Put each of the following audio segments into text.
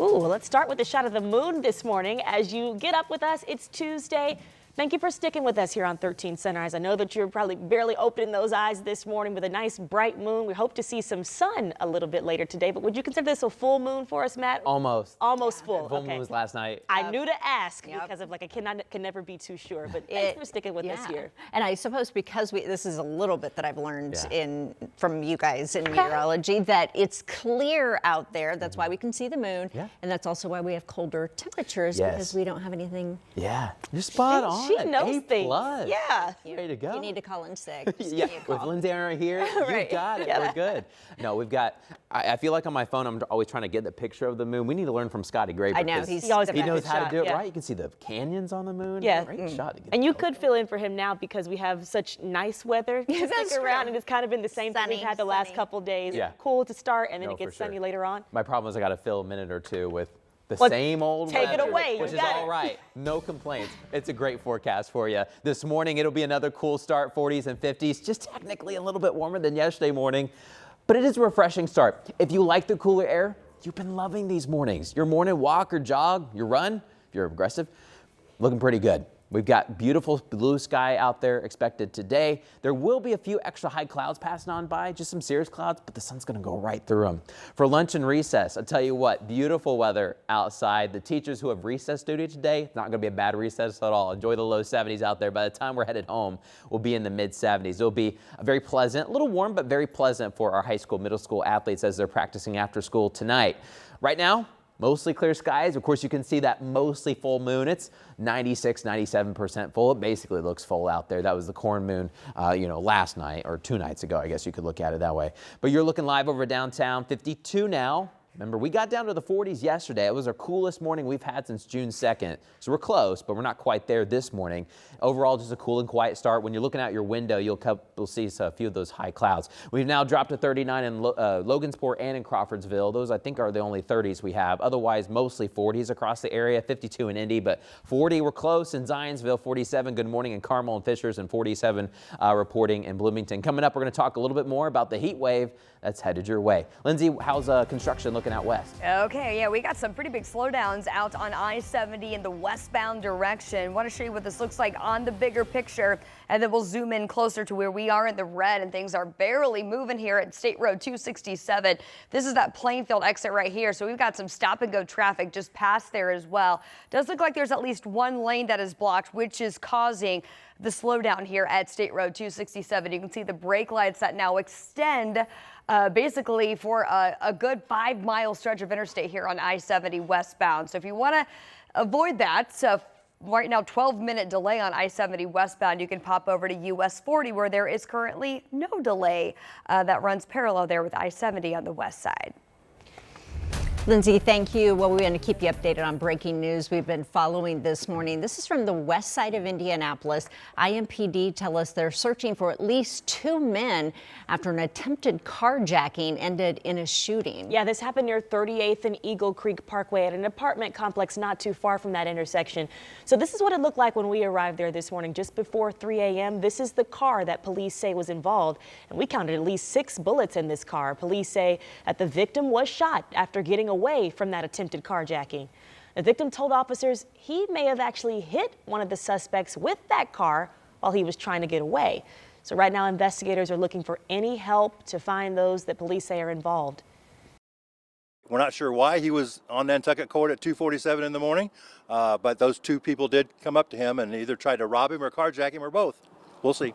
Ooh, well, let's start with a shot of the moon this morning. As you get up with us, it's Tuesday. Thank you for sticking with us here on 13 Sunrise. I know that you're probably barely opening those eyes this morning with a nice bright moon. We hope to see some sun a little bit later today, but would you consider this a full moon for us, Matt? Almost. Almost full. Full moon was last night. I knew to ask because of I can never be too sure, but thanks for sticking with us here. And I suppose because this is a little bit that I've learned from you guys in meteorology, that it's clear out there. That's why we can see the moon. Yeah. And that's also why we have colder temperatures because we don't have anything. Yeah, you're spot on. She knows things. Plus. Yeah. Ready to go. You need to call in sick. Yeah, with Lindsay and I here, you got it. We're good. No, we've got, I feel like on my phone, I'm always trying to get the picture of the moon. We need to learn from Scotty Graber. I know, he always he knows how to do it yeah. right. You can see the canyons on the moon. Yeah. Great shot to get and you could fill in for him now because we have such nice weather to stick around, and it's kind of been the same thing we've had the last couple days. Yeah. Cool to start, and then it gets sunny later on. My problem is I got to fill a minute or two with the same old take weather, it away. which is all right. No complaints. It's a great forecast for you. This morning, it'll be another cool start, 40s and 50s, just technically a little bit warmer than yesterday morning, but it is a refreshing start. If you like the cooler air, you've been loving these mornings. Your morning walk or jog, your run, if you're aggressive, looking pretty good. We've got beautiful blue sky out there expected today. There will be a few extra high clouds passing on by, just some cirrus clouds, but the sun's going to go right through them. For lunch and recess, I'll tell you what, beautiful weather outside. The teachers who have recess duty today, it's not going to be a bad recess at all. Enjoy the low 70s out there. By the time we're headed home, we'll be in the mid 70s. It'll be a very pleasant, a little warm, but very pleasant for our high school, middle school athletes as they're practicing after school tonight. Right now, mostly clear skies. Of course, you can see that mostly full moon. It's 96, 97% full. It basically looks full out there. That was the corn moon, last night or 2 nights ago. I guess you could look at it that way. But you're looking live over downtown, 52 now. Remember, we got down to the 40s yesterday. It was our coolest morning we've had since June 2nd. So we're close, but we're not quite there this morning. Overall, just a cool and quiet start. When you're looking out your window, you'll see a few of those high clouds. We've now dropped to 39 in Logansport and in Crawfordsville. Those, I think, are the only 30s we have. Otherwise, mostly 40s across the area, 52 in Indy, but 40 we're close in Zionsville, 47 good morning in Carmel and Fishers, and 47 reporting in Bloomington. Coming up, we're going to talk a little bit more about the heat wave that's headed your way. Lindsay, how's construction looking out west? Okay, yeah, we got some pretty big slowdowns out on I-70 in the westbound direction. Want to show you what this looks like on the bigger picture, and then we'll zoom in closer to where we are in the red, and things are barely moving here at State Road 267. This is that Plainfield exit right here, so we've got some stop and go traffic just past there as well. Does look like there's at least one lane that is blocked, which is causing the slowdown here at State Road 267. You can see the brake lights that now extend basically for a good 5-mile stretch of interstate here on I-70 westbound. So if you want to avoid that, right now 12-minute delay on I-70 westbound, you can pop over to US 40 where there is currently no delay that runs parallel there with I-70 on the west side. Lindsay, thank you. Well, we're going to keep you updated on breaking news we've been following this morning. This is from the west side of Indianapolis. IMPD tell us they're searching for at least 2 men after an attempted carjacking ended in a shooting. Yeah, this happened near 38th and Eagle Creek Parkway at an apartment complex not too far from that intersection. So this is what it looked like when we arrived there this morning, just before 3 a.m. This is the car that police say was involved, and we counted at least 6 bullets in this car. Police say that the victim was shot after getting away from that attempted carjacking. The victim told officers he may have actually hit one of the suspects with that car while he was trying to get away. So right now, investigators are looking for any help to find those that police say are involved. We're not sure why he was on Nantucket Court at 2:47 in the morning, but those 2 people did come up to him and either tried to rob him or carjack him or both. We'll see.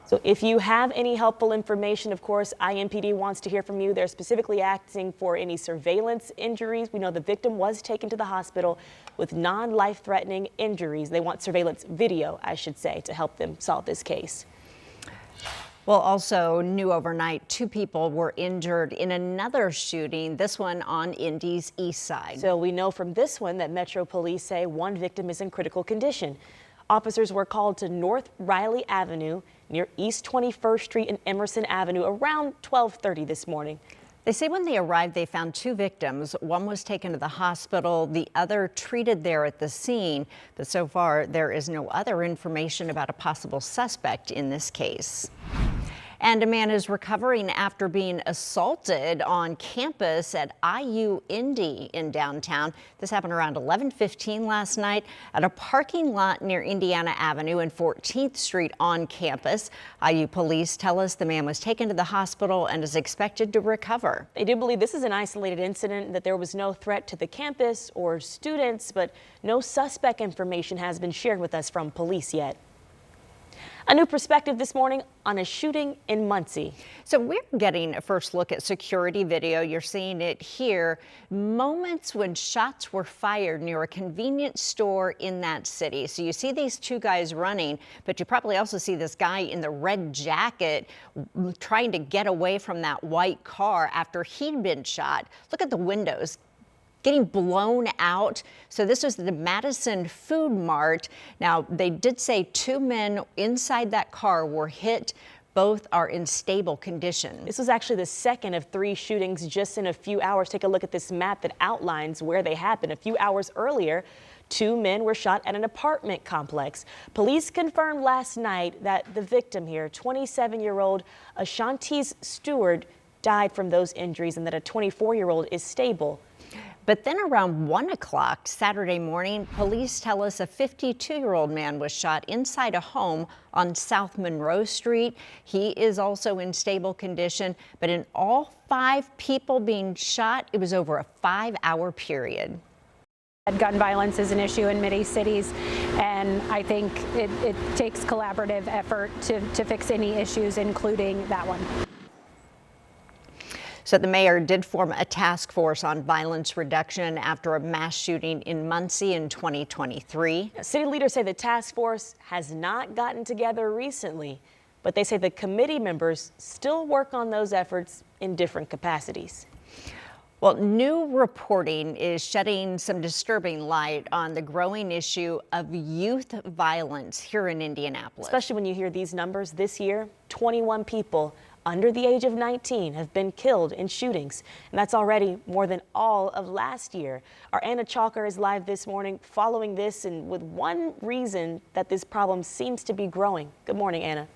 So if you have any helpful information, of course, IMPD wants to hear from you. They're specifically asking for any surveillance injuries. We know the victim was taken to the hospital with non-life-threatening injuries. They want surveillance video, I should say, to help them solve this case. Well, also new overnight, 2 people were injured in another shooting, this one on Indy's east side. So we know from this one that Metro Police say 1 victim is in critical condition. Officers were called to North Riley Avenue near East 21st Street and Emerson Avenue around 12:30 this morning. They say when they arrived, they found 2 victims. One was taken to the hospital, the other treated there at the scene. But so far, there is no other information about a possible suspect in this case. And a man is recovering after being assaulted on campus at IU Indy in downtown. This happened around 11:15 last night at a parking lot near Indiana Avenue and 14th Street on campus. IU police tell us the man was taken to the hospital and is expected to recover. They do believe this is an isolated incident, that there was no threat to the campus or students, but no suspect information has been shared with us from police yet. A new perspective this morning on a shooting in Muncie. So we're getting a first look at security video. You're seeing it here. Moments when shots were fired near a convenience store in that city. So you see these two guys running, but you probably also see this guy in the red jacket trying to get away from that white car after he'd been shot. Look at the windows getting blown out. So this was the Madison Food Mart. Now, they did say 2 men inside that car were hit. Both are in stable condition. This was actually the second of 3 shootings just in a few hours. Take a look at this map that outlines where they happened. A few hours earlier, 2 men were shot at an apartment complex. Police confirmed last night that the victim here, 27-year-old Ashanti's Stewart, died from those injuries and that a 24-year-old is stable. But then around 1 o'clock Saturday morning, police tell us a 52-year-old man was shot inside a home on South Monroe Street. He is also in stable condition, but in all 5 people being shot, it was over a 5-hour period. Gun violence is an issue in many cities, and I think it takes collaborative effort to fix any issues, including that one. So the mayor did form a task force on violence reduction after a mass shooting in Muncie in 2023. City leaders say the task force has not gotten together recently, but they say the committee members still work on those efforts in different capacities. Well, new reporting is shedding some disturbing light on the growing issue of youth violence here in Indianapolis. Especially when you hear these numbers this year, 21 people under the age of 19 have been killed in shootings, and that's already more than all of last year. Our Anna Chalker is live this morning following this and with one reason that this problem seems to be growing. Good morning, Anna.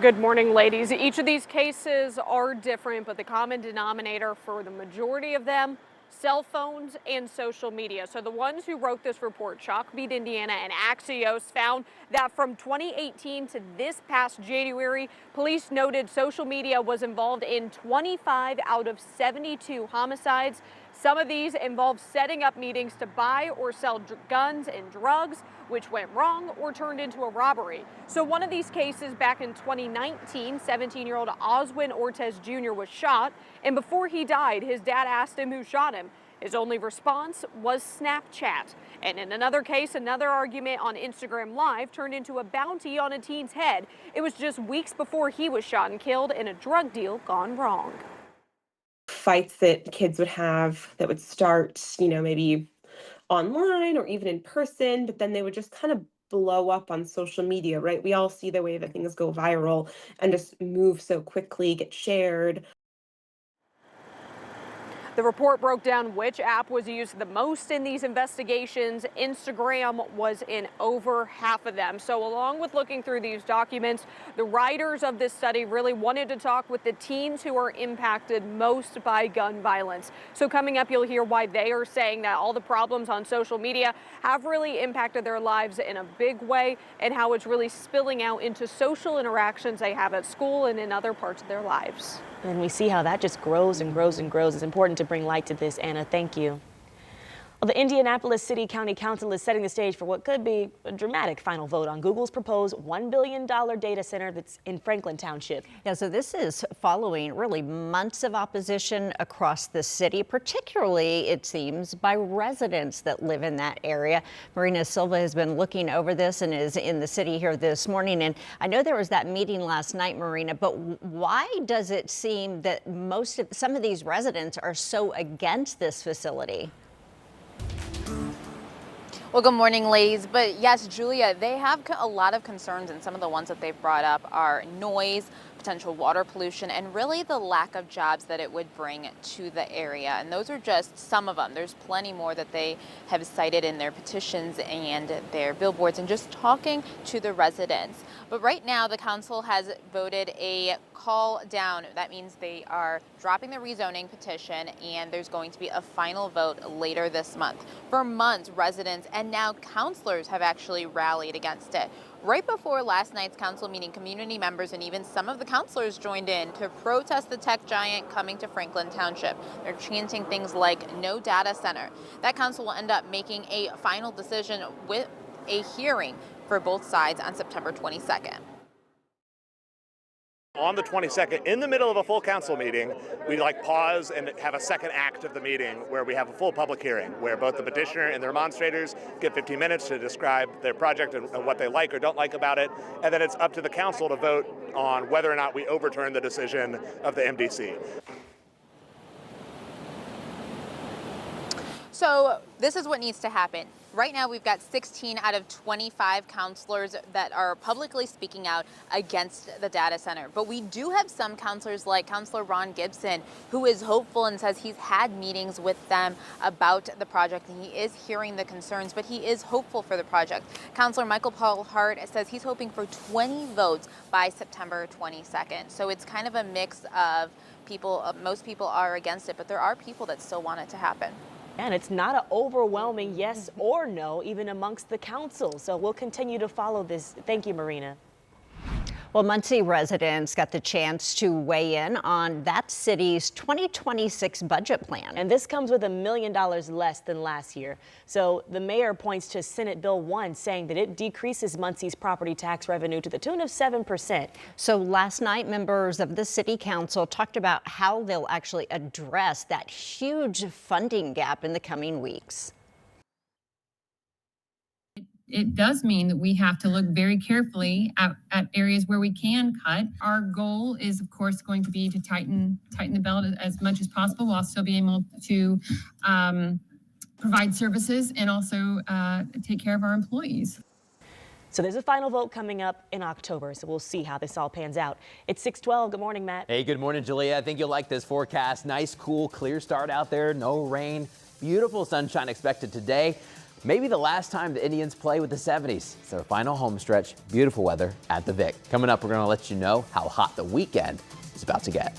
Good morning, ladies. Each of these cases are different, but the common denominator for the majority of them, cell phones and social media. So the ones who wrote this report, Chalkbeat Indiana and Axios, found that from 2018 to this past January, police noted social media was involved in 25 out of 72 homicides. Some of these involved setting up meetings to buy or sell guns and drugs, which went wrong or turned into a robbery. So one of these cases back in 2019, 17-year-old Oswin Ortez Jr. was shot, and before he died, his dad asked him who shot him. His only response was Snapchat. And in another case, another argument on Instagram Live turned into a bounty on a teen's head. It was just weeks before he was shot and killed in a drug deal gone wrong. Fights that kids would have that would start, maybe online or even in person, but then they would just kind of blow up on social media, right? We all see the way that things go viral and just move so quickly, get shared. The report broke down which app was used the most in these investigations. Instagram was in over half of them. So along with looking through these documents, the writers of this study really wanted to talk with the teens who are impacted most by gun violence. So coming up, you'll hear why they are saying that all the problems on social media have really impacted their lives in a big way and how it's really spilling out into social interactions they have at school and in other parts of their lives. And we see how that just grows and grows and grows. It's important to bring light to this, Anna. Thank you. Well, the Indianapolis City County Council is setting the stage for what could be a dramatic final vote on Google's proposed $1 billion data center that's in Franklin Township. Yeah, so this is following really months of opposition across the city, particularly, it seems, by residents that live in that area. Marina Silva has been looking over this and is in the city here this morning. And I know there was that meeting last night, Marina, but why does it seem that some of these residents are so against this facility? Well, good morning, ladies. But yes, Julia, they have a lot of concerns, and some of the ones that they've brought up are noise, potential water pollution, and really the lack of jobs that it would bring to the area. And those are just some of them. There's plenty more that they have cited in their petitions and their billboards and just talking to the residents. But right now the council has voted a call down. That means they are dropping the rezoning petition, and there's going to be a final vote later this month. For months, residents and now councilors have actually rallied against it. Right before last night's council meeting, community members and even some of the councilors joined in to protest the tech giant coming to Franklin Township. They're chanting things like "no data center." That council will end up making a final decision with a hearing for both sides on September 22nd. On the 22nd, in the middle of a full council meeting, we pause and have a second act of the meeting where we have a full public hearing where both the petitioner and the demonstrators get 15 minutes to describe their project and what they like or don't like about it. And then it's up to the council to vote on whether or not we overturn the decision of the MDC. So this is what needs to happen. Right now, we've got 16 out of 25 councilors that are publicly speaking out against the data center. But we do have some councilors like Councilor Ron Gibson, who is hopeful and says he's had meetings with them about the project and he is hearing the concerns, but he is hopeful for the project. Councilor Michael Paul Hart says he's hoping for 20 votes by September 22nd. So it's kind of a mix of people. Most people are against it, but there are people that still want it to happen. And it's not an overwhelming yes or no, even amongst the council. So we'll continue to follow this. Thank you, Marina. Well, Muncie residents got the chance to weigh in on that city's 2026 budget plan. And this comes with $1 million less than last year. So the mayor points to Senate Bill 1, saying that it decreases Muncie's property tax revenue to the tune of 7%. So last night, members of the city council talked about how they'll actually address that huge funding gap in the coming weeks. It does mean that we have to look very carefully at areas where we can cut. Our goal is, of course, going to be to tighten the belt as much as possible while still being able to provide services and also take care of our employees. So there's a final vote coming up in October, so we'll see how this all pans out. It's 6:12. Good morning, Matt. Hey, good morning, Julia. I think you'll like this forecast. Nice, cool, clear start out there. No rain. Beautiful sunshine expected today. Maybe the last time the Indians play with the 70s. It's their final home stretch. Beautiful weather at the Vic. Coming up, we're going to let you know how hot the weekend is about to get.